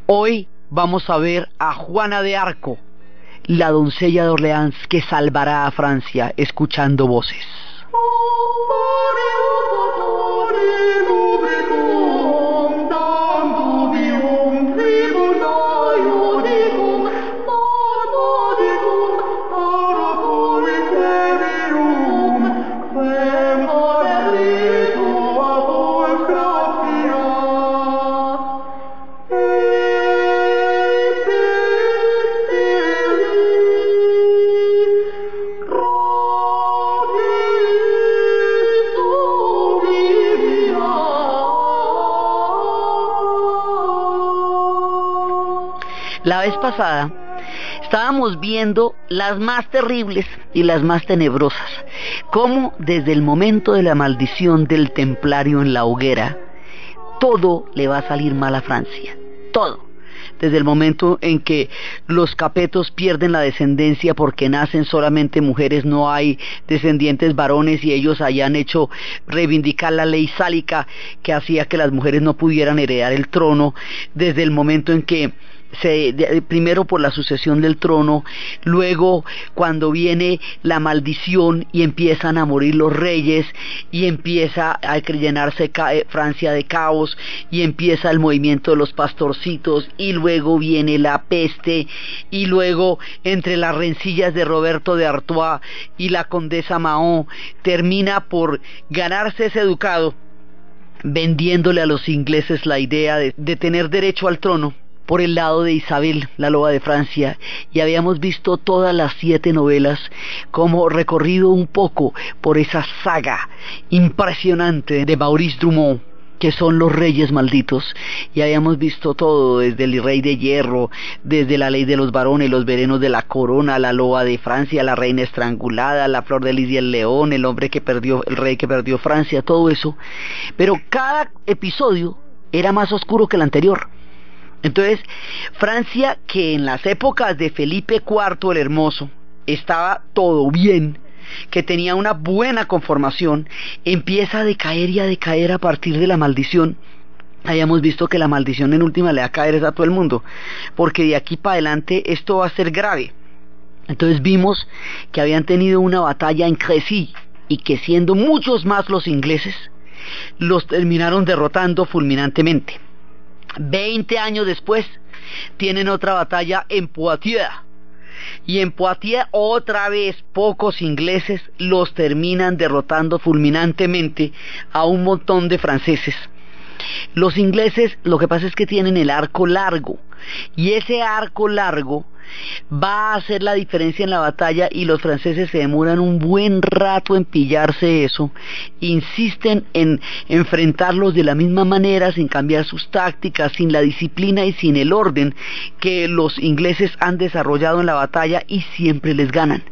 Hoy vamos a ver a Juana de Arco, la doncella de Orleans que salvará a Francia escuchando voces. La vez pasada estábamos viendo las más terribles y las más tenebrosas, cómo desde el momento de la maldición del templario en la hoguera, todo le va a salir mal a Francia, todo. Desde el momento en que los capetos pierden la descendencia porque nacen solamente mujeres, no hay descendientes varones, y ellos hayan hecho reivindicar la ley sálica que hacía que las mujeres no pudieran heredar el trono, desde el momento en que primero por la sucesión del trono, luego cuando viene la maldición y empiezan a morir los reyes y empieza a llenarse Francia de caos y empieza el movimiento de los pastorcitos, y luego viene la peste, y luego entre las rencillas de Roberto de Artois y la condesa Mahon termina por ganarse ese ducado vendiéndole a los ingleses la idea de tener derecho al trono por el lado de Isabel, la loba de Francia, y habíamos visto todas las 7 novelas como recorrido un poco por esa saga impresionante de Maurice Drummond, que son los reyes malditos, y habíamos visto todo, desde el rey de hierro, desde la ley de los varones, los venenos de la corona, la loba de Francia, la reina estrangulada, la flor de lis y el león, el rey que perdió Francia, todo eso, pero cada episodio era más oscuro que el anterior. Entonces, Francia, que en las épocas de Felipe IV el Hermoso estaba todo bien, que tenía una buena conformación, empieza a decaer y a decaer a partir de la maldición. Hayamos visto que la maldición en última le va a caer a todo el mundo, porque de aquí para adelante esto va a ser grave. Entonces vimos que habían tenido una batalla en Crécy, y que siendo muchos más los ingleses, los terminaron derrotando fulminantemente. 20 años después tienen otra batalla en Poitiers, y en Poitiers otra vez pocos ingleses los terminan derrotando fulminantemente a un montón de franceses. Los ingleses, lo que pasa es que tienen el arco largo, y ese arco largo va a hacer la diferencia en la batalla, y los franceses se demoran un buen rato en pillarse eso, insisten en enfrentarlos de la misma manera, sin cambiar sus tácticas, sin la disciplina y sin el orden que los ingleses han desarrollado en la batalla, y siempre les ganan.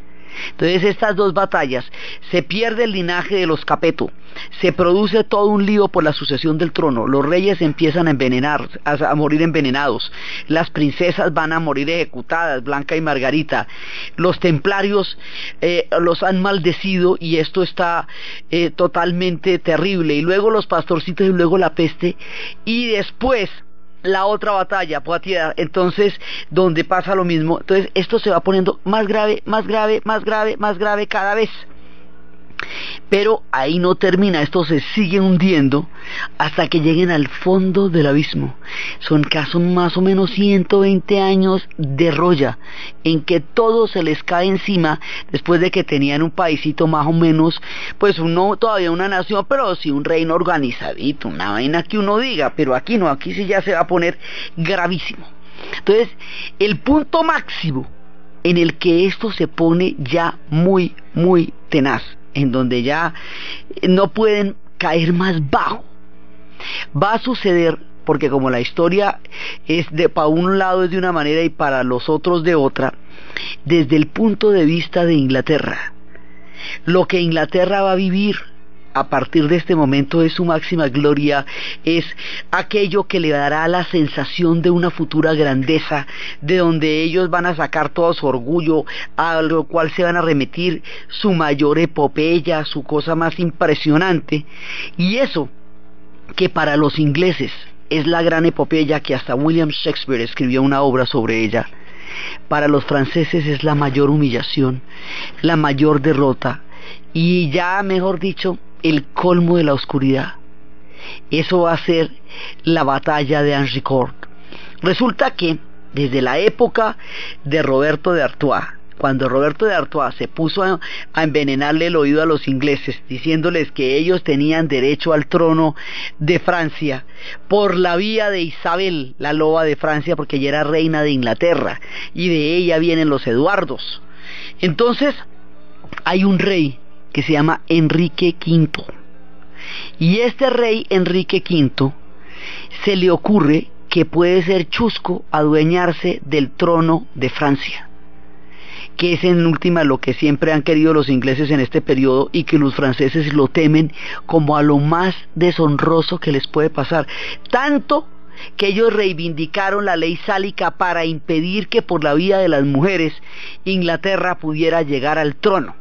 Entonces estas dos batallas, se pierde el linaje de los Capeto, se produce todo un lío por la sucesión del trono, los reyes empiezan a envenenar, a morir envenenados, las princesas van a morir ejecutadas, Blanca y Margarita, los templarios los han maldecido, y esto está totalmente terrible, y luego los pastorcitos, y luego la peste, y después la otra batalla, Poitiers, entonces, donde pasa lo mismo. Entonces esto se va poniendo más grave, más grave, más grave, más grave cada vez. Pero ahí no termina, esto se sigue hundiendo hasta que lleguen al fondo del abismo. Son más o menos 120 años de roya, en que todo se les cae encima, después de que tenían un paisito más o menos, pues todavía una nación, pero sí un reino organizadito, una vaina que uno diga, pero aquí no, aquí sí ya se va a poner gravísimo. Entonces, el punto máximo en el que esto se pone ya muy, muy tenaz, en donde ya no pueden caer más bajo, va a suceder, porque como la historia es para un lado es de una manera y para los otros de otra, desde el punto de vista de Inglaterra, lo que Inglaterra va a vivir a partir de este momento es su máxima gloria, es aquello que le dará la sensación de una futura grandeza, de donde ellos van a sacar todo su orgullo, a lo cual se van a remitir su mayor epopeya, su cosa más impresionante, y eso que para los ingleses es la gran epopeya que hasta William Shakespeare escribió una obra sobre ella. Para los franceses es la mayor humillación, la mayor derrota y ya, mejor dicho, el colmo de la oscuridad. Eso va a ser la batalla de Agincourt. Resulta que desde la época de Roberto de Artois, cuando Roberto de Artois se puso a envenenarle el oído a los ingleses, diciéndoles que ellos tenían derecho al trono de Francia por la vía de Isabel, la loba de Francia, porque ella era reina de Inglaterra y de ella vienen los Eduardos. Entonces hay un rey que se llama Enrique V, y este rey Enrique V se le ocurre que puede ser chusco adueñarse del trono de Francia, que es en última lo que siempre han querido los ingleses en este periodo y que los franceses lo temen como a lo más deshonroso que les puede pasar, tanto que ellos reivindicaron la ley sálica para impedir que por la vía de las mujeres Inglaterra pudiera llegar al trono.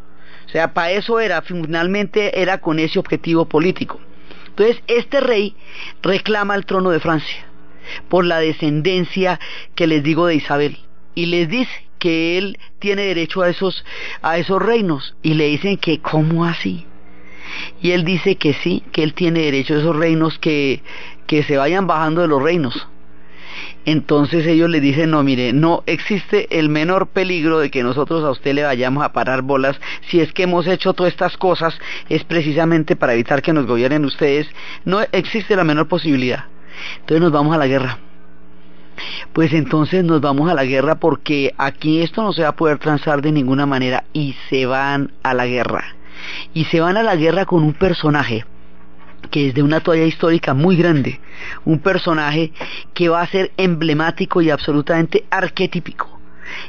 O sea, para eso era, finalmente era con ese objetivo político. Entonces este rey reclama el trono de Francia por la descendencia que les digo de Isabel, y les dice que él tiene derecho a esos reinos, y le dicen que ¿cómo así? Y él dice que sí, que él tiene derecho a esos reinos, que se vayan bajando de los reinos. Entonces ellos le dicen, no, mire, no existe el menor peligro de que nosotros a usted le vayamos a parar bolas. Si es que hemos hecho todas estas cosas es precisamente para evitar que nos gobiernen ustedes, no existe la menor posibilidad. Entonces nos vamos a la guerra. Pues entonces nos vamos a la guerra, porque aquí esto no se va a poder transar de ninguna manera, y se van a la guerra. Y se van a la guerra con un personaje que es de una toalla histórica muy grande, un personaje que va a ser emblemático y absolutamente arquetípico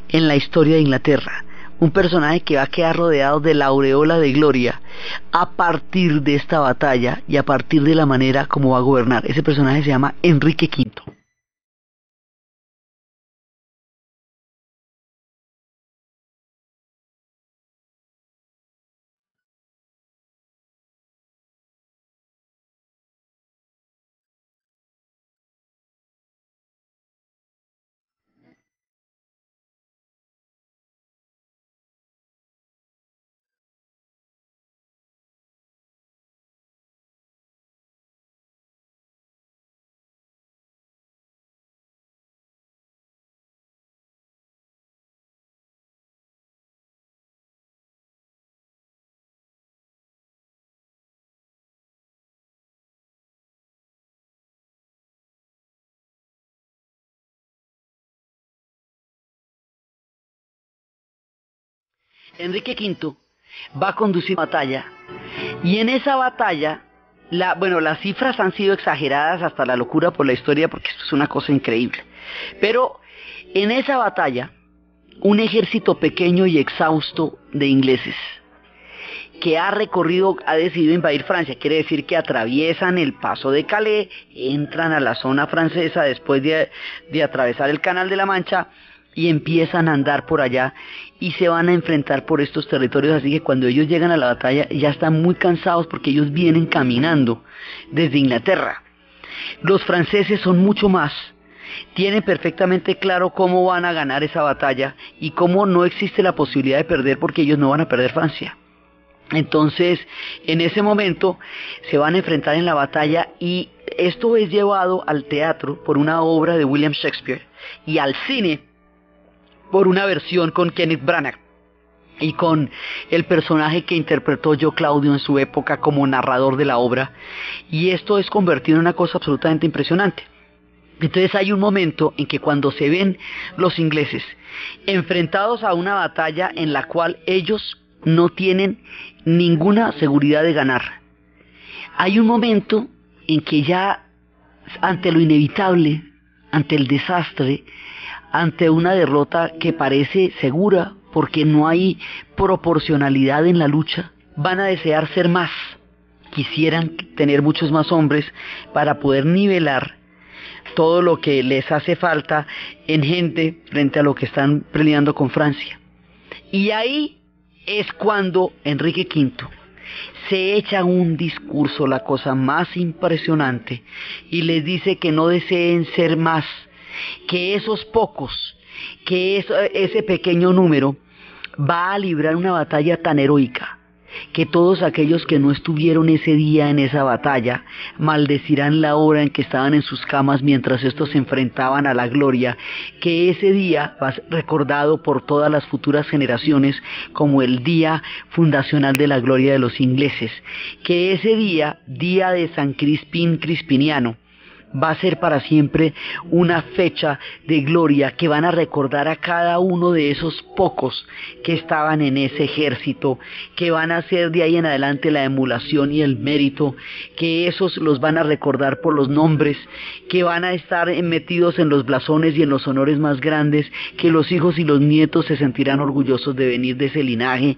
en la historia de Inglaterra, un personaje que va a quedar rodeado de la aureola de gloria a partir de esta batalla y a partir de la manera como va a gobernar. Ese personaje se llama Enrique V. Enrique V va a conducir una batalla, y en esa batalla, las cifras han sido exageradas hasta la locura por la historia, porque esto es una cosa increíble, pero en esa batalla, un ejército pequeño y exhausto de ingleses, que ha decidido invadir Francia, quiere decir que atraviesan el paso de Calais, entran a la zona francesa después de atravesar el Canal de la Mancha, y empiezan a andar por allá y se van a enfrentar por estos territorios. Así que cuando ellos llegan a la batalla ya están muy cansados, porque ellos vienen caminando desde Inglaterra. Los franceses son mucho más, tienen perfectamente claro cómo van a ganar esa batalla y cómo no existe la posibilidad de perder, porque ellos no van a perder Francia. Entonces en ese momento se van a enfrentar en la batalla, y esto es llevado al teatro por una obra de William Shakespeare y al cine por una versión con Kenneth Branagh y con el personaje que interpretó Joe Claudio en su época como narrador de la obra, y esto es convertido en una cosa absolutamente impresionante. Entonces hay un momento en que, cuando se ven los ingleses enfrentados a una batalla en la cual ellos no tienen ninguna seguridad de ganar, hay un momento en que ya, ante lo inevitable, ante el desastre, ante una derrota que parece segura porque no hay proporcionalidad en la lucha, van a desear ser más. Quisieran tener muchos más hombres para poder nivelar todo lo que les hace falta en gente frente a lo que están peleando con Francia. Y ahí es cuando Enrique V se echa un discurso, la cosa más impresionante, y les dice que no deseen ser más, que esos pocos, que ese pequeño número va a librar una batalla tan heroica, que todos aquellos que no estuvieron ese día en esa batalla maldecirán la hora en que estaban en sus camas mientras estos se enfrentaban a la gloria, que ese día va a ser recordado por todas las futuras generaciones como el día fundacional de la gloria de los ingleses, que ese día, día de San Crispín Crispiniano, va a ser para siempre una fecha de gloria que van a recordar a cada uno de esos pocos que estaban en ese ejército, que van a ser de ahí en adelante la emulación y el mérito, que esos los van a recordar por los nombres, que van a estar metidos en los blasones y en los honores más grandes, que los hijos y los nietos se sentirán orgullosos de venir de ese linaje,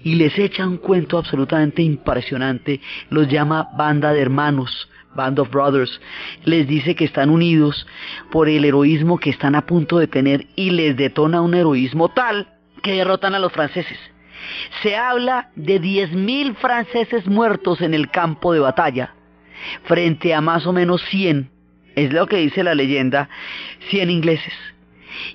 y les echa un cuento absolutamente impresionante, los llama banda de hermanos, Band of Brothers, les dice que están unidos por el heroísmo que están a punto de tener y les detona un heroísmo tal que derrotan a los franceses. Se habla de 10.000 franceses muertos en el campo de batalla frente a más o menos 100, es lo que dice la leyenda, 100 ingleses.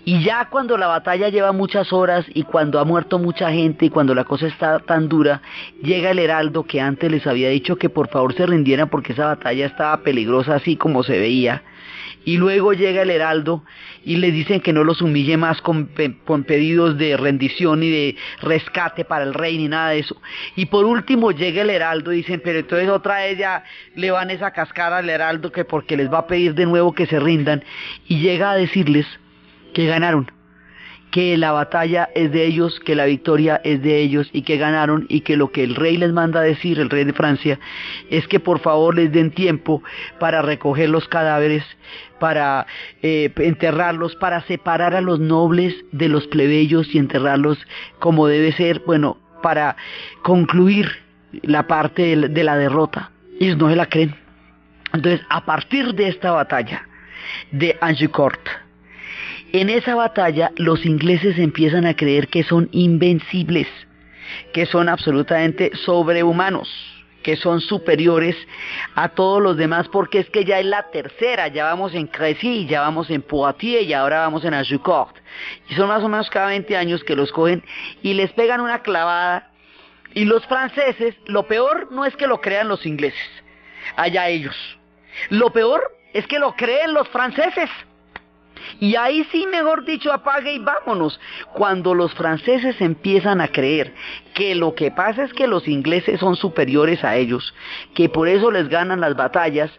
Y ya cuando la batalla lleva muchas horas y cuando ha muerto mucha gente y cuando la cosa está tan dura, llega el heraldo que antes les había dicho que por favor se rindieran porque esa batalla estaba peligrosa así como se veía. Y luego llega el heraldo y les dicen que no los humille más con pedidos de rendición ni de rescate para el rey ni nada de eso. Y por último llega el heraldo y dicen, pero entonces otra vez ya le van esa cascada al heraldo que porque les va a pedir de nuevo que se rindan. Y llega a decirles que ganaron, que la batalla es de ellos, que la victoria es de ellos y que ganaron, y que lo que el rey les manda a decir, el rey de Francia, es que por favor les den tiempo para recoger los cadáveres, para enterrarlos, para separar a los nobles de los plebeyos y enterrarlos como debe ser, bueno, para concluir la parte de la derrota. Ellos no se la creen. Entonces, a partir de esta batalla de Agincourt, en esa batalla los ingleses empiezan a creer que son invencibles, que son absolutamente sobrehumanos, que son superiores a todos los demás, porque es que ya es la tercera, ya vamos en Crécy, ya vamos en Poitiers y ahora vamos en Agincourt. Y son más o menos cada 20 años que los cogen y les pegan una clavada. Y los franceses, lo peor no es que lo crean los ingleses, allá ellos. Lo peor es que lo creen los franceses. Y ahí sí, mejor dicho, apague y vámonos. Cuando los franceses empiezan a creer que lo que pasa es que los ingleses son superiores a ellos, que por eso les ganan las batallas,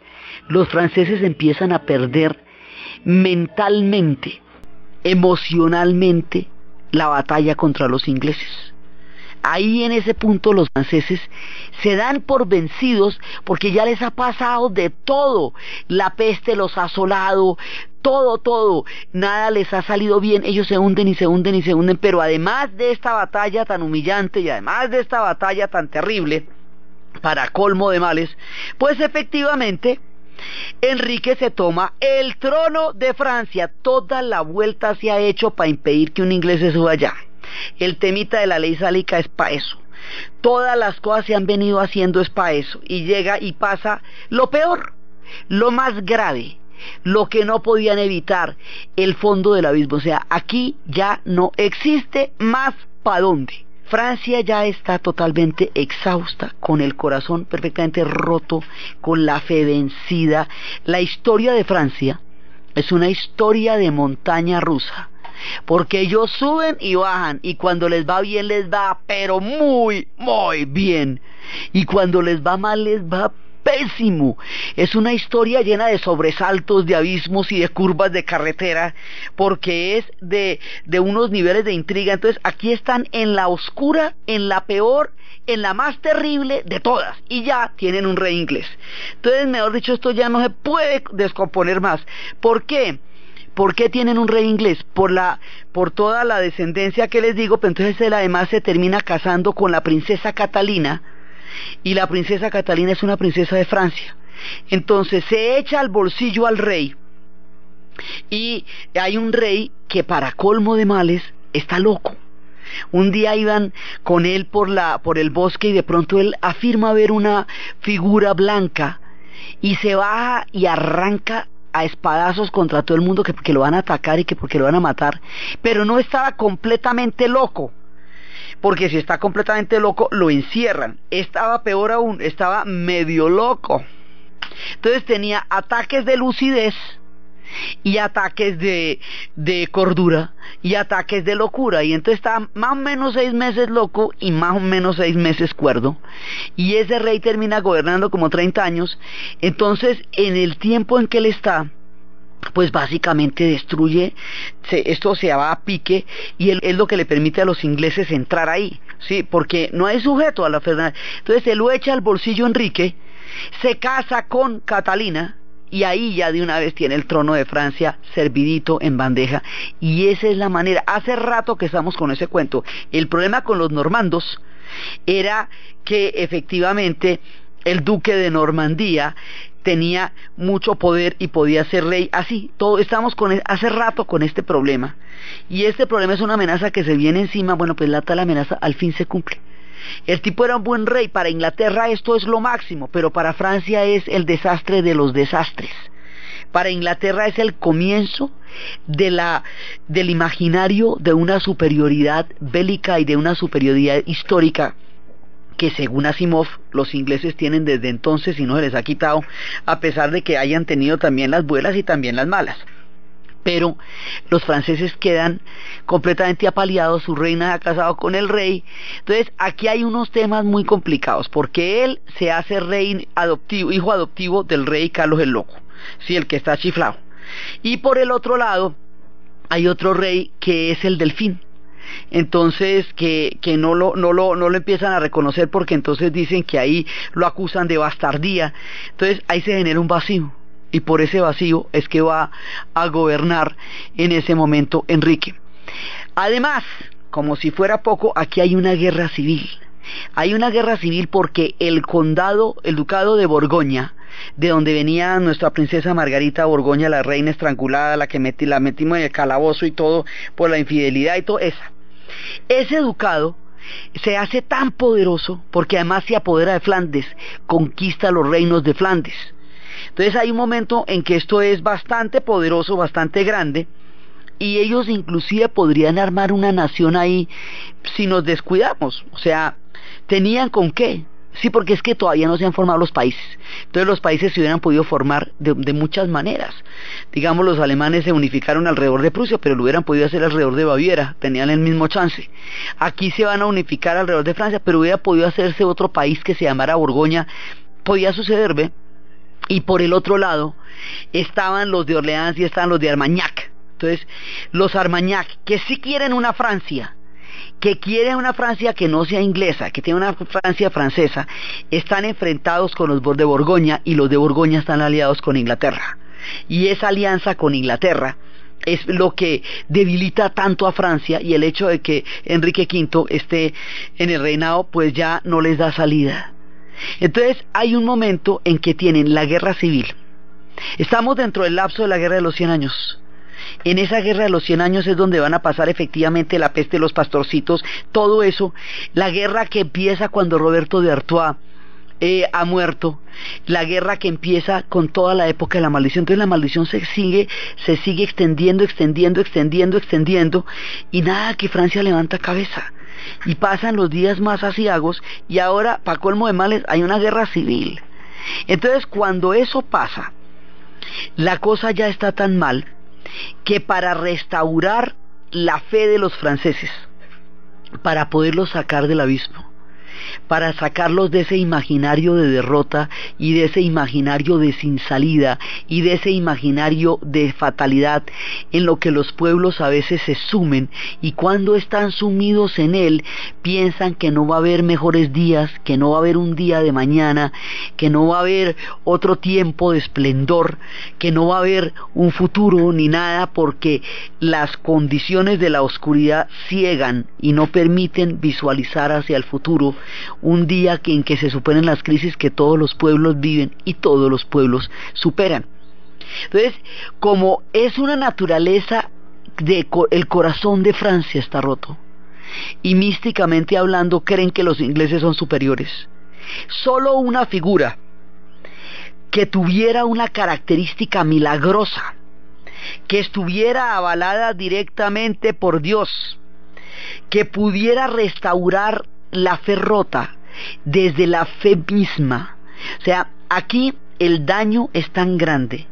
los franceses empiezan a perder mentalmente, emocionalmente, la batalla contra los ingleses. Ahí en ese punto los franceses se dan por vencidos porque ya les ha pasado de todo. La peste los ha asolado, todo. Nada les ha salido bien. Ellos se hunden y se hunden y se hunden. Pero además de esta batalla tan humillante y además de esta batalla tan terrible, para colmo de males, pues efectivamente Enrique se toma el trono de Francia. Toda la vuelta se ha hecho para impedir que un inglés se suba allá. El temita de la ley sálica es para eso. Todas las cosas se han venido haciendo es para eso. Y llega y pasa lo peor, lo más grave, lo que no podían evitar, el fondo del abismo. O sea, aquí ya no existe más para dónde. Francia ya está totalmente exhausta, con el corazón perfectamente roto, con la fe vencida. La historia de Francia es una historia de montaña rusa, porque ellos suben y bajan, y cuando les va bien les va pero muy bien, y cuando les va mal les va pésimo. Es una historia llena de sobresaltos, de abismos y de curvas de carretera, porque es de unos niveles de intriga. Entonces aquí están en la oscura, en la peor, en la más terrible de todas, y ya tienen un rey inglés. Entonces, mejor dicho, esto ya no se puede descomponer más. ¿Por qué? ¿Por qué tienen un rey inglés? Por toda la descendencia que les digo, pero entonces él además se termina casando con la princesa Catalina, y la princesa Catalina es una princesa de Francia. Entonces se echa al bolsillo al rey, y hay un rey que para colmo de males está loco. Un día iban con él por el bosque y de pronto él afirma ver una figura blanca y se baja y arranca a espadazos contra todo el mundo que lo van a atacar y que porque lo van a matar, pero no estaba completamente loco, porque si está completamente loco lo encierran. Estaba peor aún, estaba medio loco. Entonces tenía ataques de lucidez y ataques de cordura y ataques de locura, y entonces estaba más o menos 6 meses loco y más o menos 6 meses cuerdo, y ese rey termina gobernando como 30 años. Entonces en el tiempo en que él está, pues básicamente destruye, esto se va a pique, y él es lo que le permite a los ingleses entrar ahí, sí, porque no hay sujeto a la Fernanda. Entonces se lo echa al bolsillo Enrique, se casa con Catalina, y ahí ya de una vez tiene el trono de Francia servidito en bandeja, y esa es la manera. Hace rato que estamos con ese cuento. El problema con los normandos era que efectivamente el duque de Normandía tenía mucho poder y podía ser rey. Así, todo estamos hace rato con este problema, y este problema es una amenaza que se viene encima. Bueno, pues la tal amenaza al fin se cumple. El tipo era un buen rey. Para Inglaterra esto es lo máximo, pero para Francia es el desastre de los desastres. Para Inglaterra es el comienzo del imaginario de una superioridad bélica y de una superioridad histórica que, según Asimov, los ingleses tienen desde entonces y no se les ha quitado, a pesar de que hayan tenido también las buenas y también las malas. Pero los franceses quedan completamente apaleados, su reina se ha casado con el rey. Entonces aquí hay unos temas muy complicados, porque él se hace rey adoptivo, hijo adoptivo del rey Carlos el Loco, sí, el que está chiflado. Y por el otro lado hay otro rey que es el Delfín. Entonces que no lo empiezan a reconocer, porque entonces dicen que ahí lo acusan de bastardía. Entonces ahí se genera un vacío, y por ese vacío es que va a gobernar en ese momento Enrique. Además, como si fuera poco, aquí hay una guerra civil. Hay una guerra civil porque el ducado de Borgoña, de donde venía nuestra princesa Margarita Borgoña, la reina estrangulada, la metimos en el calabozo y todo por la infidelidad y todo, ese ducado se hace tan poderoso porque además se apodera de Flandes, conquista los reinos de Flandes. Entonces hay un momento en que esto es bastante poderoso, bastante grande, y ellos inclusive podrían armar una nación ahí si nos descuidamos. O sea, tenían con qué. Sí, porque es que todavía no se han formado los países. Entonces los países se hubieran podido formar de muchas maneras. Digamos, los alemanes se unificaron alrededor de Prusia, pero lo hubieran podido hacer alrededor de Baviera, tenían el mismo chance. Aquí se van a unificar alrededor de Francia, pero hubiera podido hacerse otro país que se llamara Borgoña. Podía suceder, ¿ve? Y por el otro lado estaban los de Orleans y estaban los de Armagnac. Entonces los Armagnac, que sí quieren una Francia, que quieren una Francia que no sea inglesa, que tiene una Francia francesa, están enfrentados con los de Borgoña, y los de Borgoña están aliados con Inglaterra. Y esa alianza con Inglaterra es lo que debilita tanto a Francia, y el hecho de que Enrique V esté en el reinado pues ya no les da salida. Entonces hay un momento en que tienen la guerra civil. Estamos dentro del lapso de la guerra de los 100 años. En esa guerra de los 100 años es donde van a pasar efectivamente la peste de los pastorcitos, todo eso, la guerra que empieza cuando Roberto de Artois ha muerto, la guerra que empieza con toda la época de la maldición. Entonces la maldición se sigue extendiendo, y nada, que Francia levanta cabeza. Y pasan los días más aciagos, y ahora, para colmo de males, hay una guerra civil. Entonces cuando eso pasa, la cosa ya está tan mal que para restaurar la fe de los franceses, para poderlos sacar del abismo, para sacarlos de ese imaginario de derrota y de ese imaginario de sin salida y de ese imaginario de fatalidad en lo que los pueblos a veces se sumen, y cuando están sumidos en él piensan que no va a haber mejores días, que no va a haber un día de mañana, que no va a haber otro tiempo de esplendor, que no va a haber un futuro ni nada, porque las condiciones de la oscuridad ciegan y no permiten visualizar hacia el futuro un día en que se superen las crisis que todos los pueblos viven y todos los pueblos superan. Entonces, como es una naturaleza el corazón de Francia está roto, y místicamente hablando creen que los ingleses son superiores. Solo una figura que tuviera una característica milagrosa, que estuviera avalada directamente por Dios, que pudiera restaurar la fe rota desde la fe misma. O sea, aquí el daño es tan grande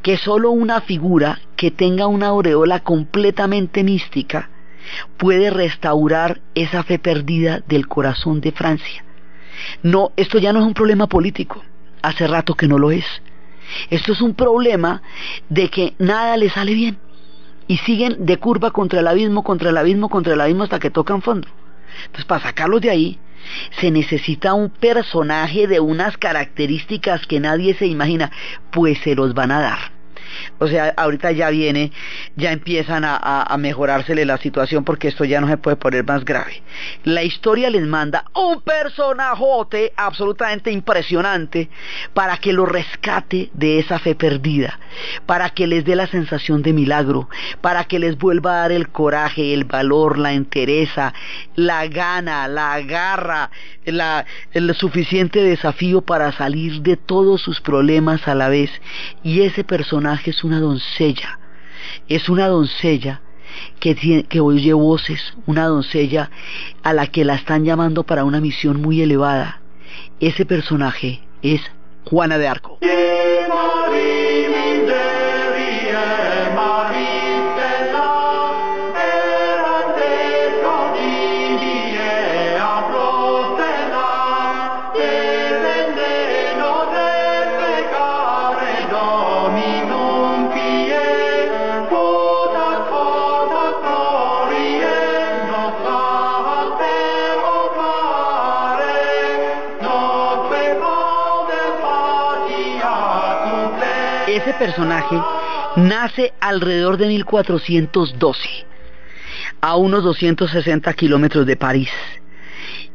que solo una figura que tenga una aureola completamente mística puede restaurar esa fe perdida del corazón de Francia. No, esto ya no es un problema político, hace rato que no lo es. Esto es un problema de que nada les sale bien y siguen de curva contra el abismo, contra el abismo, contra el abismo hasta que tocan fondo. Entonces, para sacarlos de ahí se necesita un personaje de unas características que nadie se imagina, pues se los van a dar. O sea, ahorita ya viene, ya empiezan a mejorársele la situación, porque esto ya no se puede poner más grave. La historia les manda un personajote absolutamente impresionante para que lo rescate de esa fe perdida, para que les dé la sensación de milagro, para que les vuelva a dar el coraje, el valor, la entereza, la gana, la garra, el suficiente desafío para salir de todos sus problemas a la vez. Y ese personaje es una doncella que oye voces, una doncella a la que la están llamando para una misión muy elevada. Ese personaje es Juana de Arco. Ese personaje nace alrededor de 1412, a unos 260 kilómetros de París.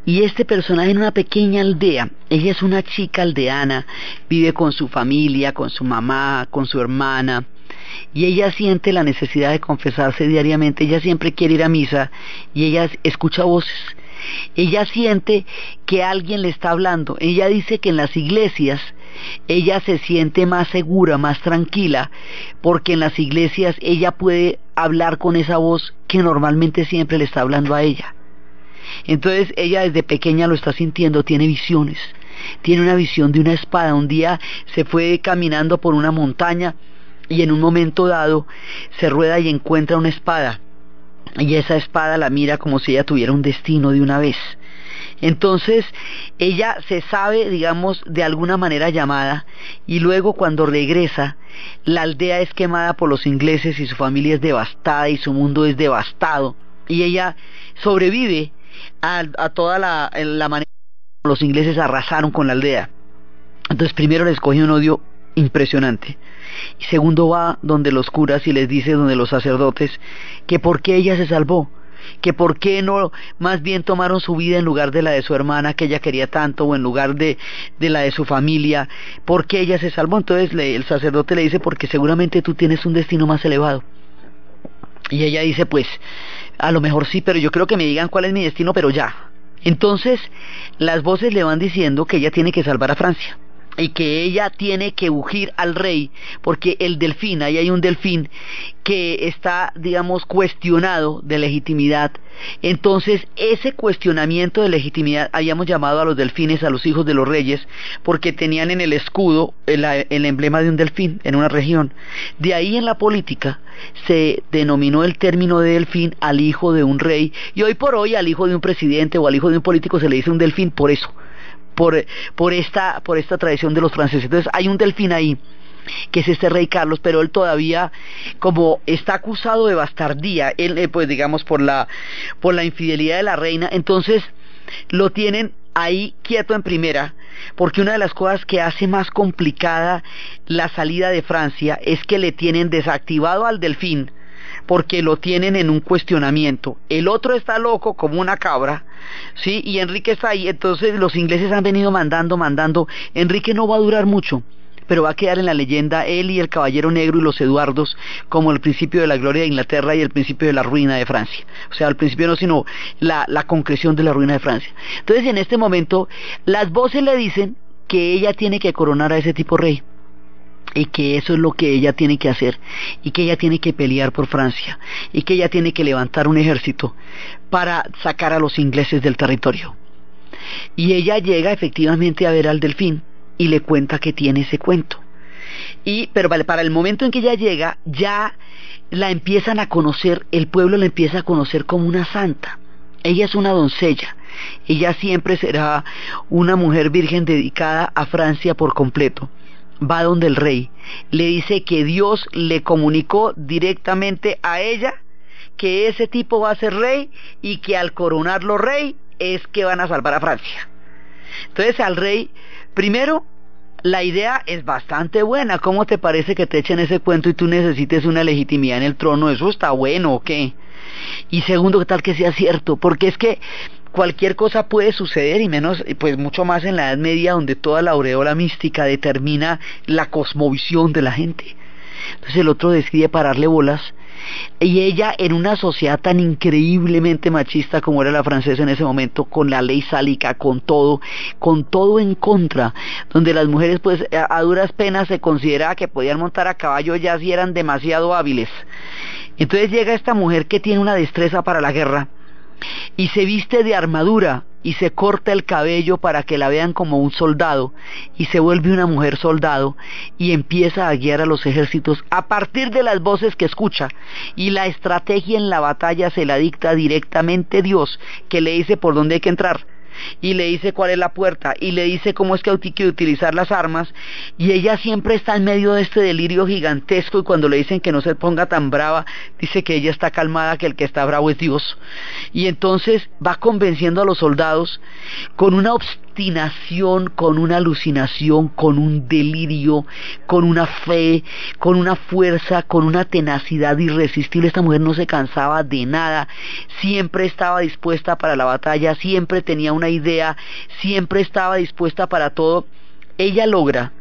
Y este personaje en una pequeña aldea, ella es una chica aldeana, vive con su familia, con su mamá, con su hermana, y ella siente la necesidad de confesarse diariamente. Ella siempre quiere ir a misa y ella escucha voces. Ella siente que alguien le está hablando. Ella dice que en las iglesias ella se siente más segura, más tranquila, porque en las iglesias ella puede hablar con esa voz que normalmente siempre le está hablando a ella. Entonces ella desde pequeña lo está sintiendo, tiene visiones, tiene una visión de una espada. Un día se fue caminando por una montaña y en un momento dado se rueda y encuentra una espada, y esa espada la mira como si ella tuviera un destino de una vez. Entonces ella se sabe, digamos, de alguna manera llamada, y luego cuando regresa, la aldea es quemada por los ingleses y su familia es devastada y su mundo es devastado, y ella sobrevive a toda la manera como los ingleses arrasaron con la aldea. Entonces primero les coge un odio impresionante, y segundo va donde los curas y les dice, donde los sacerdotes, que por qué ella se salvó, que por qué no más bien tomaron su vida en lugar de la de su hermana que ella quería tanto, o en lugar de la de su familia, por qué ella se salvó. Entonces el sacerdote le dice, porque seguramente tú tienes un destino más elevado. Y ella dice, pues a lo mejor sí, pero yo creo que me digan cuál es mi destino, pero ya. Entonces las voces le van diciendo que ella tiene que salvar a Francia, y que ella tiene que ungir al rey, porque el delfín, ahí hay un delfín que está, digamos, cuestionado de legitimidad. Entonces ese cuestionamiento de legitimidad, habíamos llamado a los delfines a los hijos de los reyes, porque tenían en el escudo el emblema de un delfín en una región. De ahí en la política se denominó el término de delfín al hijo de un rey, y hoy por hoy al hijo de un presidente o al hijo de un político se le dice un delfín por eso, por esta tradición de los franceses. Entonces hay un delfín ahí, que es este rey Carlos, pero él todavía, como está acusado de bastardía, él pues digamos por la infidelidad de la reina, entonces lo tienen ahí quieto en primera, porque una de las cosas que hace más complicada la salida de Francia es que le tienen desactivado al delfín, porque lo tienen en un cuestionamiento. El otro está loco como una cabra, ¿sí? Y Enrique está ahí. Entonces los ingleses han venido mandando. Enrique no va a durar mucho, pero va a quedar en la leyenda él y el Caballero Negro y los Eduardos como el principio de la gloria de Inglaterra y el principio de la ruina de Francia. O sea, el principio no, sino la concreción de la ruina de Francia. Entonces, en este momento, las voces le dicen que ella tiene que coronar a ese tipo rey, y que eso es lo que ella tiene que hacer, y que ella tiene que pelear por Francia, y que ella tiene que levantar un ejército para sacar a los ingleses del territorio. Y ella llega efectivamente a ver al delfín y le cuenta que tiene ese cuento. Pero para el momento en que ella llega, ya la empiezan a conocer, el pueblo la empieza a conocer como una santa. Ella es una doncella, ella siempre será una mujer virgen dedicada a Francia por completo. Va donde el rey, le dice que Dios le comunicó directamente a ella que ese tipo va a ser rey y que al coronarlo rey es que van a salvar a Francia. Entonces al rey, primero, la idea es bastante buena. ¿Cómo te parece que te echen ese cuento y tú necesites una legitimidad en el trono? ¿Eso está bueno o qué? Y segundo, ¿qué tal que sea cierto? Porque es que cualquier cosa puede suceder, y menos, pues mucho más en la Edad Media, donde toda la aureola mística determina la cosmovisión de la gente. Entonces el otro decide pararle bolas, y ella, en una sociedad tan increíblemente machista como era la francesa en ese momento, con la ley sálica, con todo en contra, donde las mujeres pues a duras penas se consideraba que podían montar a caballo ya si eran demasiado hábiles. Entonces llega esta mujer que tiene una destreza para la guerra, y se viste de armadura y se corta el cabello para que la vean como un soldado, y se vuelve una mujer soldado y empieza a guiar a los ejércitos a partir de las voces que escucha, y la estrategia en la batalla se la dicta directamente Dios, que le dice por dónde hay que entrar, y le dice cuál es la puerta, y le dice cómo es que hay que utilizar las armas, y ella siempre está en medio de este delirio gigantesco, y cuando le dicen que no se ponga tan brava, dice que ella está calmada, que el que está bravo es Dios. Y entonces va convenciendo a los soldados con una obstinación, con una alucinación, con un delirio, con una fe, con una fuerza, con una tenacidad irresistible. Esta mujer no se cansaba de nada, siempre estaba dispuesta para la batalla, siempre tenía una idea, siempre estaba dispuesta para todo. Ella logra,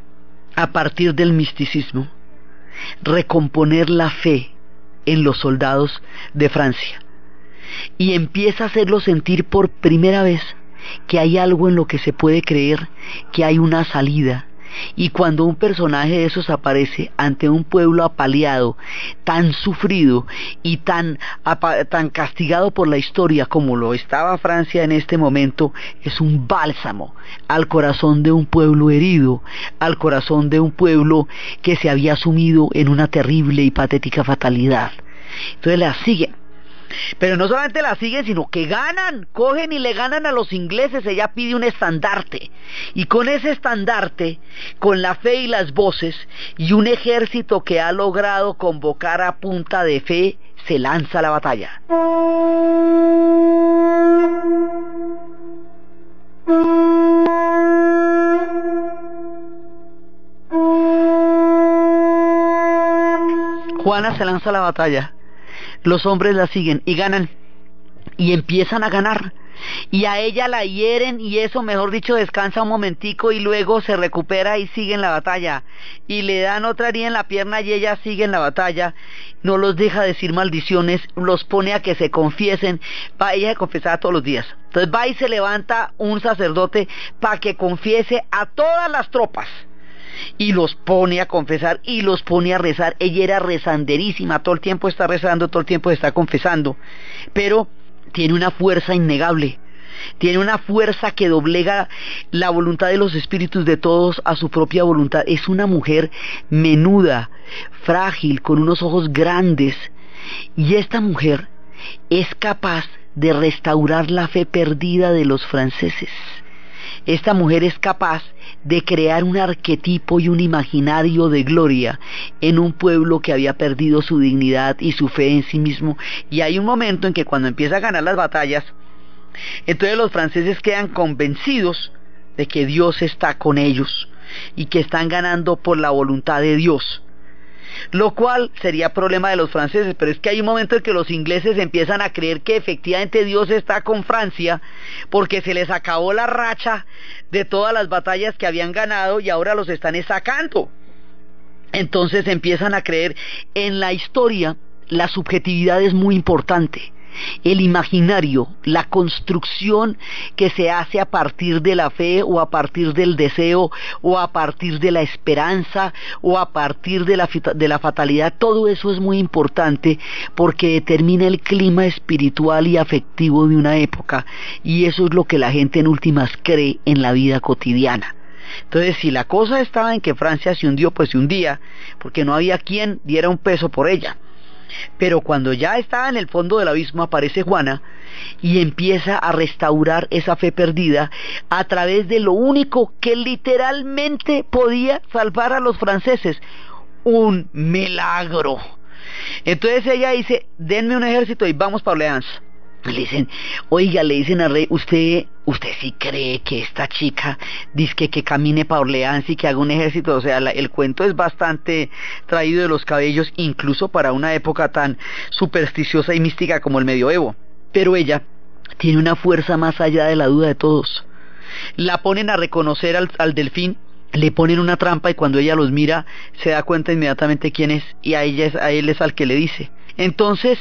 a partir del misticismo, recomponer la fe en los soldados de Francia, y empieza a hacerlos sentir por primera vez que hay algo en lo que se puede creer, que hay una salida. Y cuando un personaje de esos aparece ante un pueblo apaleado, tan sufrido y tan castigado por la historia como lo estaba Francia en este momento, es un bálsamo al corazón de un pueblo herido, al corazón de un pueblo que se había sumido en una terrible y patética fatalidad. Entonces la siguen. Pero no solamente la siguen, sino que ganan, cogen y le ganan a los ingleses. Ella pide un estandarte, y con ese estandarte, con la fe y las voces, y un ejército que ha logrado convocar a punta de fe, se lanza a la batalla. Juana se lanza a la batalla. Los hombres la siguen y ganan, y empiezan a ganar, y a ella la hieren, y eso, mejor dicho, descansa un momentico y luego se recupera y sigue en la batalla, y le dan otra herida en la pierna y ella sigue en la batalla. No los deja decir maldiciones, los pone a que se confiesen. Ella se confesaba todos los días, entonces va y se levanta un sacerdote para que confiese a todas las tropas, y los pone a confesar y los pone a rezar. Ella era rezanderísima, todo el tiempo está rezando, todo el tiempo está confesando, pero tiene una fuerza innegable, tiene una fuerza que doblega la voluntad de los espíritus de todos a su propia voluntad. Es una mujer menuda, frágil, con unos ojos grandes, y esta mujer es capaz de restaurar la fe perdida de los franceses. Esta mujer es capaz de crear un arquetipo y un imaginario de gloria en un pueblo que había perdido su dignidad y su fe en sí mismo. Y hay un momento en que cuando empieza a ganar las batallas, entonces los franceses quedan convencidos de que Dios está con ellos y que están ganando por la voluntad de Dios. lo cual sería problema de los franceses, pero es que hay un momento en que los ingleses empiezan a creer que efectivamente Dios está con Francia, porque se les acabó la racha de todas las batallas que habían ganado y ahora los están sacando. Entonces empiezan a creer en la historia, la subjetividad es muy importante. El imaginario, la construcción que se hace a partir de la fe o a partir del deseo o a partir de la esperanza o a partir de la fatalidad, todo eso es muy importante porque determina el clima espiritual y afectivo de una época, y eso es lo que la gente en últimas cree en la vida cotidiana. Entonces, si la cosa estaba en que Francia se hundió, pues se hundía, porque no había quien diera un peso por ella. Pero cuando ya estaba en el fondo del abismo, aparece Juana y empieza a restaurar esa fe perdida a través de lo único que literalmente podía salvar a los franceses: un milagro. Entonces ella dice: denme un ejército y vamos para Orleans. Le dicen, oiga, le dicen al rey: usted sí cree que esta chica dice que camine para Orleans y que haga un ejército. O sea, el cuento es bastante traído de los cabellos, incluso para una época tan supersticiosa y mística como el medioevo. Pero ella tiene una fuerza más allá de la duda de todos. La ponen a reconocer al delfín, le ponen una trampa y cuando ella los mira se da cuenta inmediatamente quién es, y a él es al que le dice. Entonces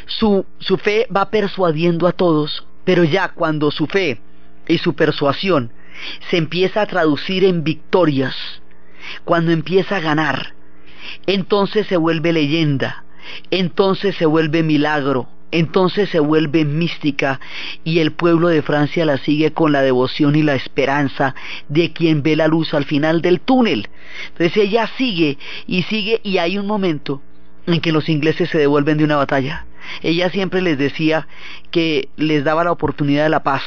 su fe va persuadiendo a todos, pero ya cuando su fe y su persuasión se empieza a traducir en victorias, cuando empieza a ganar, entonces se vuelve leyenda, entonces se vuelve milagro, entonces se vuelve mística, y el pueblo de Francia la sigue con la devoción y la esperanza de quien ve la luz al final del túnel. Entonces ella sigue y sigue, y hay un momento en que los ingleses se devuelven de una batalla. Ella siempre les decía que les daba la oportunidad de la paz,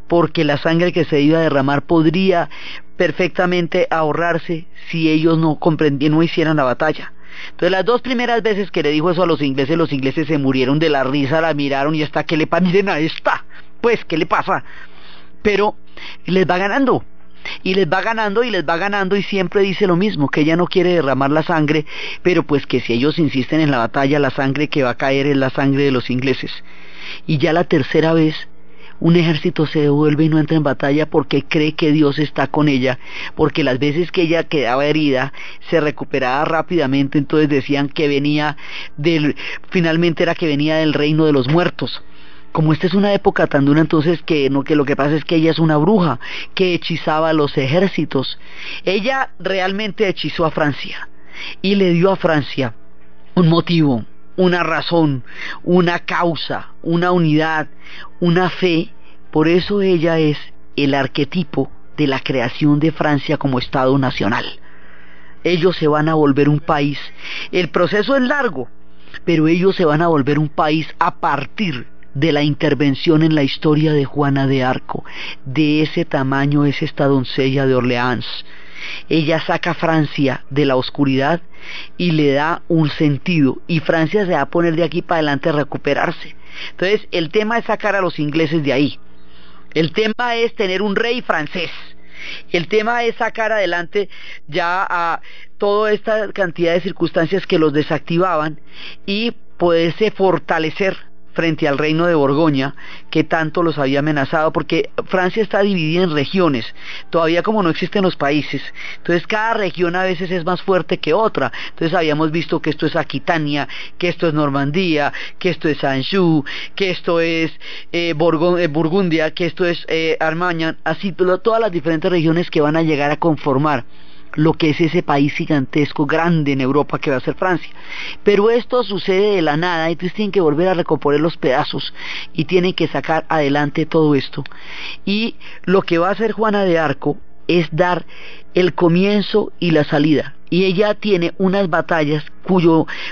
porque la sangre que se iba a derramar podría perfectamente ahorrarse si ellos no comprendían, no hicieran la batalla. Entonces las dos primeras veces que le dijo eso a los ingleses se murieron de la risa, la miraron y hasta: ¿qué le pasa? Miren a esta, pues, ¿qué le pasa? Pero les va ganando, y les va ganando y les va ganando, y siempre dice lo mismo, que ella no quiere derramar la sangre, pero pues que si ellos insisten en la batalla, la sangre que va a caer es la sangre de los ingleses. Y ya la tercera vez un ejército se devuelve y no entra en batalla porque cree que Dios está con ella, porque las veces que ella quedaba herida se recuperaba rápidamente, entonces decían que finalmente era que venía del reino de los muertos. Como esta es una época tan dura, entonces que lo que pasa es que ella es una bruja que hechizaba a los ejércitos. Ella realmente hechizó a Francia y le dio a Francia un motivo, una razón, una causa, una unidad, una fe. Por eso ella es el arquetipo de la creación de Francia como Estado nacional. Ellos se van a volver un país. El proceso es largo, pero ellos se van a volver un país a partir de la intervención en la historia de Juana de Arco. De ese tamaño es esta doncella de Orleans. Ella saca a Francia de la oscuridad y le da un sentido, y Francia se va a poner de aquí para adelante a recuperarse. Entonces el tema es sacar a los ingleses de ahí, el tema es tener un rey francés, el tema es sacar adelante ya a toda esta cantidad de circunstancias que los desactivaban y poderse fortalecer frente al reino de Borgoña que tanto los había amenazado, porque Francia está dividida en regiones, todavía como no existen los países, entonces cada región a veces es más fuerte que otra. Entonces habíamos visto que esto es Aquitania, que esto es Normandía, que esto es Anjou, que esto es Burgundia, que esto es Armaña, así todas las diferentes regiones que van a llegar a conformar lo que es ese país gigantesco, grande en Europa que va a ser Francia. Pero esto sucede de la nada, entonces tienen que volver a recomponer los pedazos y tienen que sacar adelante todo esto. Y lo que va a hacer Juana de Arco es dar el comienzo y la salida. Y ella tiene unas batallas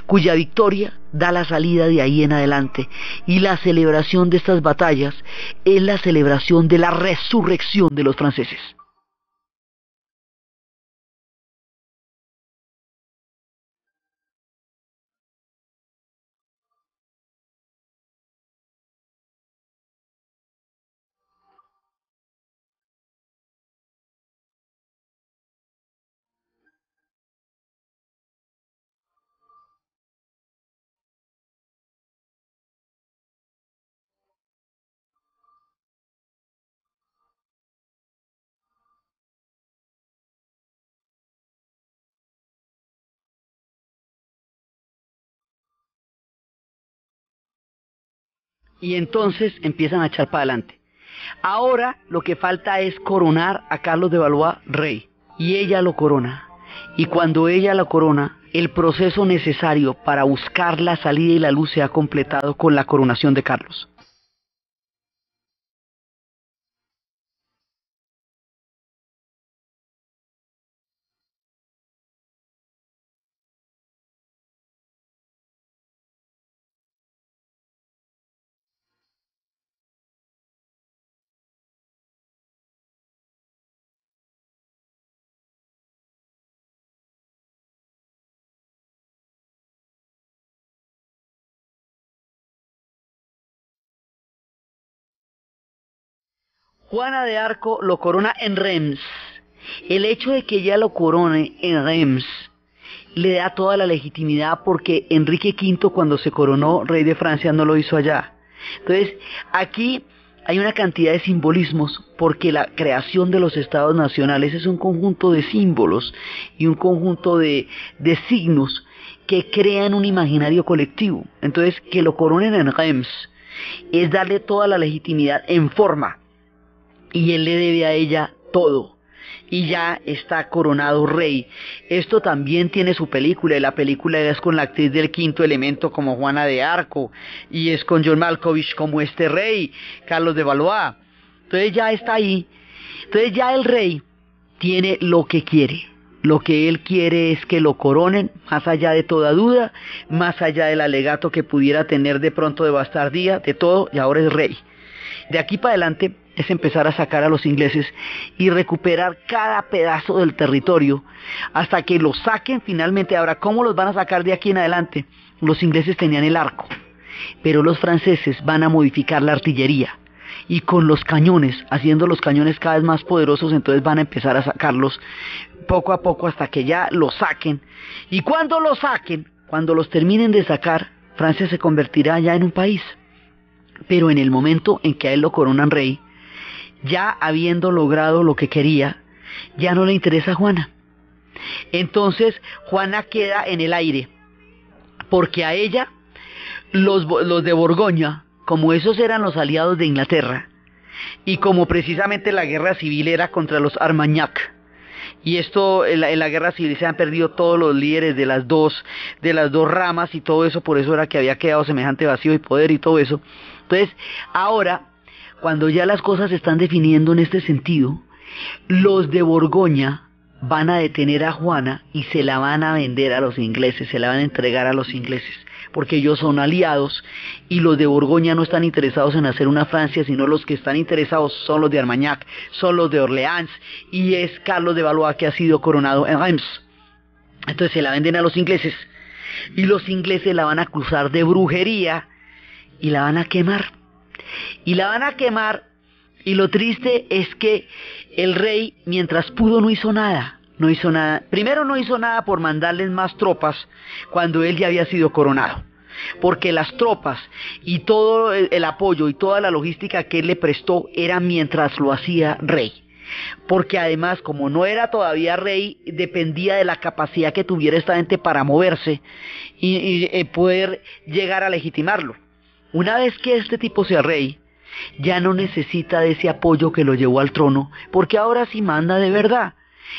cuya victoria da la salida de ahí en adelante. Y la celebración de estas batallas es la celebración de la resurrección de los franceses. y entonces empiezan a echar para adelante. Ahora lo que falta es coronar a Carlos de Valois rey, y ella lo corona. Y cuando ella lo corona, el proceso necesario para buscar la salida y la luz se ha completado con la coronación de Carlos. Juana de Arco lo corona en Reims. El hecho de que ella lo corone en Reims le da toda la legitimidad, porque Enrique V, cuando se coronó rey de Francia, no lo hizo allá. Entonces, aquí hay una cantidad de simbolismos, porque la creación de los estados nacionales es un conjunto de símbolos y un conjunto de signos que crean un imaginario colectivo. Entonces, que lo coronen en Reims es darle toda la legitimidad en forma, y él le debe a ella todo, y ya está coronado rey. Esto también tiene su película, y la película es con la actriz del Quinto Elemento como Juana de Arco, y es con John Malkovich como este rey, Carlos de Valois. Entonces ya está ahí. Entonces ya el rey tiene lo que quiere. Lo que él quiere es que lo coronen, más allá de toda duda, más allá del alegato que pudiera tener de pronto de bastardía, de todo, y ahora es rey. De aquí para adelante es empezar a sacar a los ingleses y recuperar cada pedazo del territorio hasta que los saquen finalmente. Ahora, ¿cómo los van a sacar de aquí en adelante? Los ingleses tenían el arco, pero los franceses van a modificar la artillería, y con los cañones, haciendo los cañones cada vez más poderosos, entonces van a empezar a sacarlos poco a poco hasta que ya los saquen. Y cuando los saquen, cuando los terminen de sacar, Francia se convertirá ya en un país. Pero en el momento en que a él lo coronan rey, ya habiendo logrado lo que quería, ya no le interesa a Juana. Entonces Juana queda en el aire, porque a ella los de Borgoña, como esos eran los aliados de Inglaterra, y como precisamente la guerra civil era contra los Armagnac, y esto en la guerra civil se han perdido todos los líderes de las dos ramas y todo eso, por eso era que había quedado semejante vacío y poder y todo eso. Entonces ahora, cuando ya las cosas se están definiendo en este sentido, los de Borgoña van a detener a Juana y se la van a vender a los ingleses, se la van a entregar a los ingleses, porque ellos son aliados, y los de Borgoña no están interesados en hacer una Francia, sino los que están interesados son los de Armagnac, son los de Orleans, y es Carlos de Valois, que ha sido coronado en Reims. Entonces se la venden a los ingleses, y los ingleses la van a acusar de brujería y la van a quemar. Y la van a quemar, y lo triste es que el rey, mientras pudo, no hizo nada. No hizo nada. Primero, no hizo nada por mandarles más tropas cuando él ya había sido coronado, porque las tropas y todo el apoyo y toda la logística que él le prestó era mientras lo hacía rey, porque además, como no era todavía rey, dependía de la capacidad que tuviera esta gente para moverse y poder llegar a legitimarlo. Una vez que este tipo sea rey, ya no necesita de ese apoyo que lo llevó al trono, porque ahora sí manda de verdad.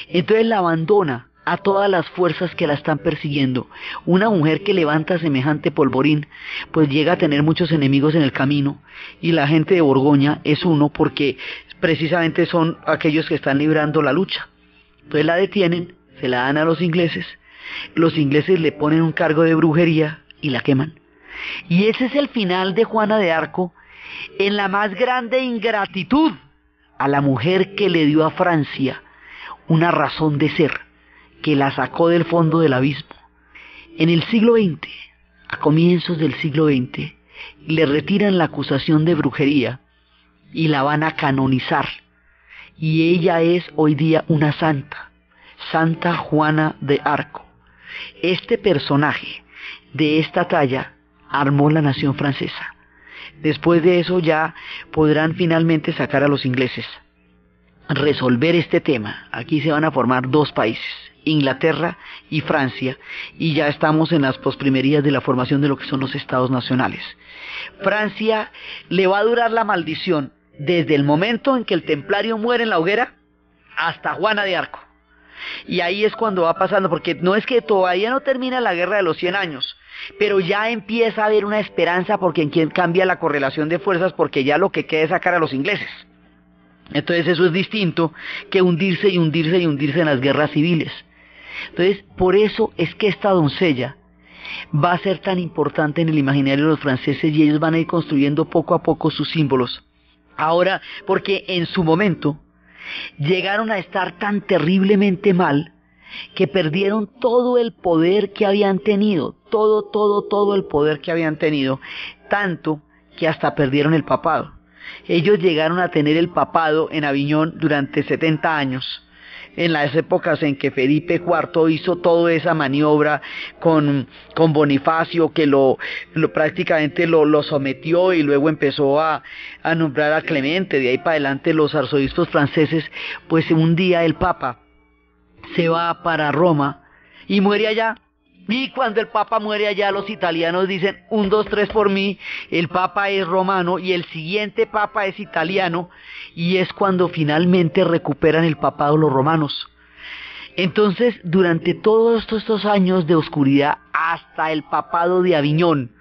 Entonces la abandona a todas las fuerzas que la están persiguiendo. Una mujer que levanta semejante polvorín, pues llega a tener muchos enemigos en el camino, y la gente de Borgoña es uno, porque precisamente son aquellos que están librando la lucha. Entonces la detienen, se la dan a los ingleses le ponen un cargo de brujería y la queman. Y ese es el final de Juana de Arco, en la más grande ingratitud a la mujer que le dio a Francia una razón de ser, que la sacó del fondo del abismo. En el siglo XX, a comienzos del siglo XX, le retiran la acusación de brujería y la van a canonizar. Y ella es hoy día una santa, Santa Juana de Arco. Este personaje de esta talla armó la nación francesa. Después de eso ya podrán finalmente sacar a los ingleses, resolver este tema. Aquí se van a formar dos países, Inglaterra y Francia, y ya estamos en las posprimerías de la formación de lo que son los estados nacionales. Francia le va a durar la maldición desde el momento en que el templario muere en la hoguera hasta Juana de Arco. Y ahí es cuando va pasando, porque no es que todavía no termina la guerra de los 100 años, pero ya empieza a haber una esperanza porque en quien cambia la correlación de fuerzas, porque ya lo que queda es sacar a los ingleses. Entonces eso es distinto que hundirse y hundirse y hundirse en las guerras civiles. Entonces, por eso es que esta doncella va a ser tan importante en el imaginario de los franceses y ellos van a ir construyendo poco a poco sus símbolos. Ahora, porque en su momento llegaron a estar tan terriblemente mal que perdieron todo el poder que habían tenido, todo el poder que habían tenido, tanto que hasta perdieron el papado. Ellos llegaron a tener el papado en Aviñón durante 70 años, en las épocas en que Felipe IV hizo toda esa maniobra con Bonifacio, que prácticamente lo sometió, y luego empezó a nombrar a Clemente. De ahí para adelante los arzobispos franceses, pues un día el Papa se va para Roma y muere allá. Y cuando el Papa muere allá, los italianos dicen 1, 2, 3 por mí. El Papa es romano y el siguiente Papa es italiano, y es cuando finalmente recuperan el papado los romanos. Entonces, durante todos estos años de oscuridad, hasta el papado de Aviñón,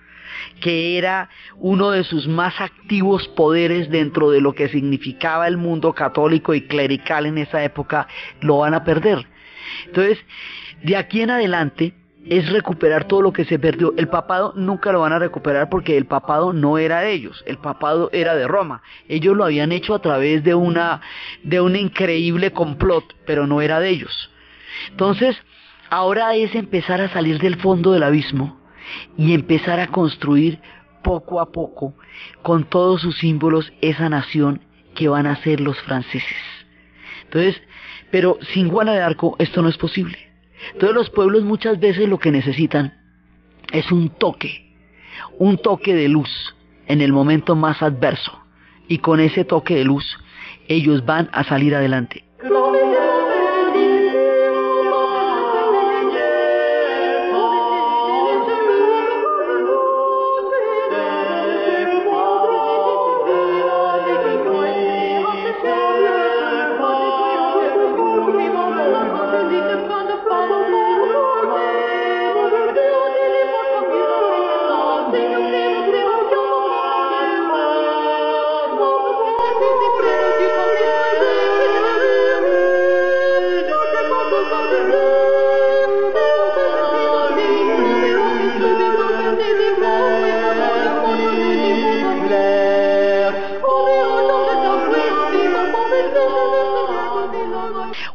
que era uno de sus más activos poderes dentro de lo que significaba el mundo católico y clerical en esa época, lo van a perder. Entonces, de aquí en adelante es recuperar todo lo que se perdió. El papado nunca lo van a recuperar porque el papado no era de ellos, el papado era de Roma. Ellos lo habían hecho a través de un increíble complot, pero no era de ellos. Entonces, ahora es empezar a salir del fondo del abismo y empezar a construir poco a poco, con todos sus símbolos, esa nación que van a ser los franceses. Entonces, pero sin Juana de Arco esto no es posible. Entonces los pueblos muchas veces lo que necesitan es un toque de luz en el momento más adverso, y con ese toque de luz ellos van a salir adelante.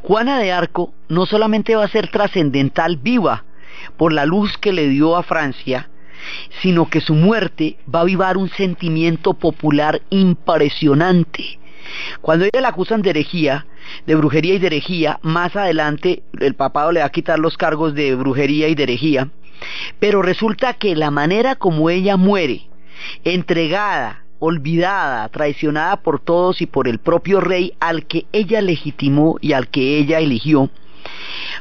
Juana de Arco no solamente va a ser trascendental viva por la luz que le dio a Francia, sino que su muerte va a avivar un sentimiento popular impresionante. Cuando ella la acusan de herejía, de brujería y de herejía, más adelante el papado le va a quitar los cargos de brujería y de herejía, pero resulta que la manera como ella muere, entregada, olvidada, traicionada por todos y por el propio rey al que ella legitimó y al que ella eligió,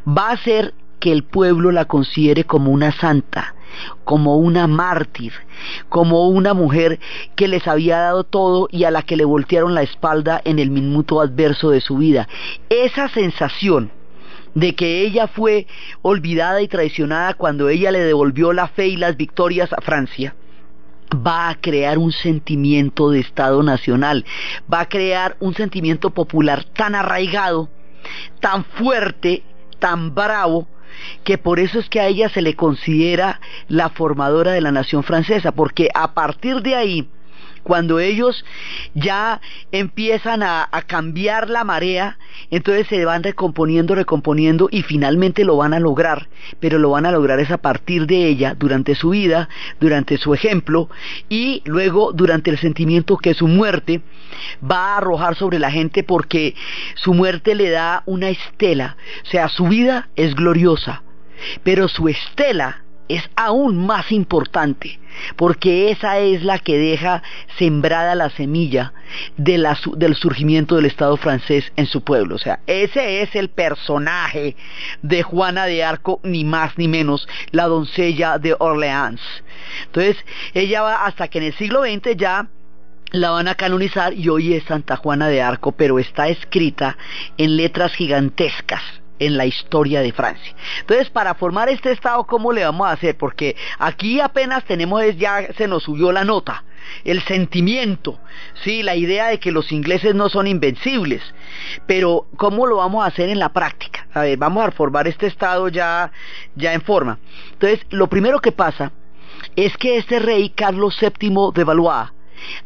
va a hacer que el pueblo la considere como una santa, como una mártir, como una mujer que les había dado todo y a la que le voltearon la espalda en el minuto adverso de su vida. Esa sensación de que ella fue olvidada y traicionada cuando ella le devolvió la fe y las victorias a Francia, va a crear un sentimiento de Estado nacional, va a crear un sentimiento popular tan arraigado, tan fuerte, tan bravo, que por eso es que a ella se le considera la formadora de la nación francesa, porque a partir de ahí, cuando ellos ya empiezan a cambiar la marea, entonces se van recomponiendo y finalmente lo van a lograr, pero lo van a lograr es a partir de ella, durante su vida, durante su ejemplo, y luego durante el sentimiento que su muerte va a arrojar sobre la gente, porque su muerte le da una estela. O sea, su vida es gloriosa, pero su estela es aún más importante, porque esa es la que deja sembrada la semilla del surgimiento del Estado francés en su pueblo. O sea, ese es el personaje de Juana de Arco, ni más ni menos, la doncella de Orleans. Entonces, ella va hasta que en el siglo XX ya la van a canonizar y hoy es Santa Juana de Arco, pero está escrita en letras gigantescas en la historia de Francia. Entonces, para formar este estado, ¿cómo le vamos a hacer? Porque aquí apenas ya se nos subió la nota, el sentimiento, sí, la idea de que los ingleses no son invencibles, pero ¿cómo lo vamos a hacer en la práctica? A ver, vamos a formar este estado ya en forma. Entonces, lo primero que pasa es que este rey Carlos VII de Valois,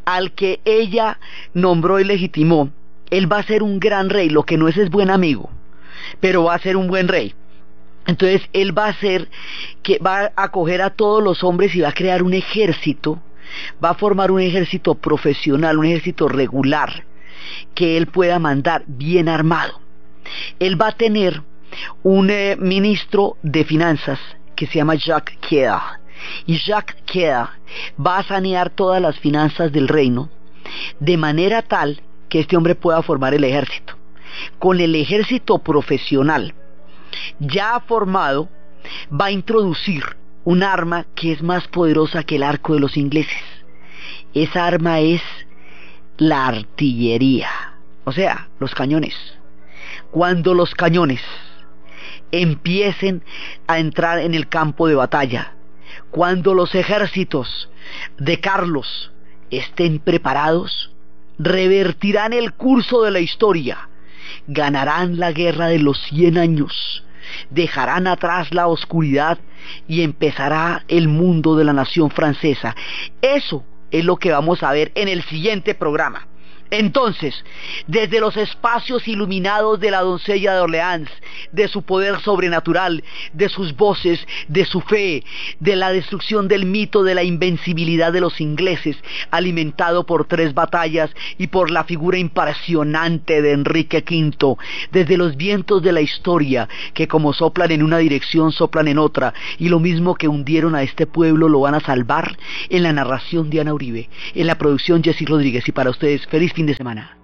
al que ella nombró y legitimó, él va a ser un gran rey. Lo que no es buen amigo, pero va a ser un buen rey. Entonces él va a acoger a todos los hombres y va a crear un ejército, va a formar un ejército profesional, un ejército regular, que él pueda mandar bien armado. Él va a tener un ministro de finanzas que se llama Jacques Coeur, y Jacques Coeur va a sanear todas las finanzas del reino, de manera tal que este hombre pueda formar el ejército. Con el ejército profesional ya formado, va a introducir un arma que es más poderosa que el arco de los ingleses. Esa arma es la artillería, o sea, los cañones. Cuando los cañones empiecen a entrar en el campo de batalla, cuando los ejércitos de Carlos estén preparados, revertirán el curso de la historia, ganarán la guerra de los 100 años, dejarán atrás la oscuridad y empezará el mundo de la nación francesa. Eso es lo que vamos a ver en el siguiente programa. Entonces, desde los espacios iluminados de la doncella de Orleans, de su poder sobrenatural, de sus voces, de su fe, de la destrucción del mito de la invencibilidad de los ingleses, alimentado por 3 batallas y por la figura impresionante de Enrique V, desde los vientos de la historia, que como soplan en una dirección, soplan en otra, y lo mismo que hundieron a este pueblo lo van a salvar, en la narración de Ana Uribe, en la producción Jessy Rodríguez, y para ustedes, feliz fin de semana.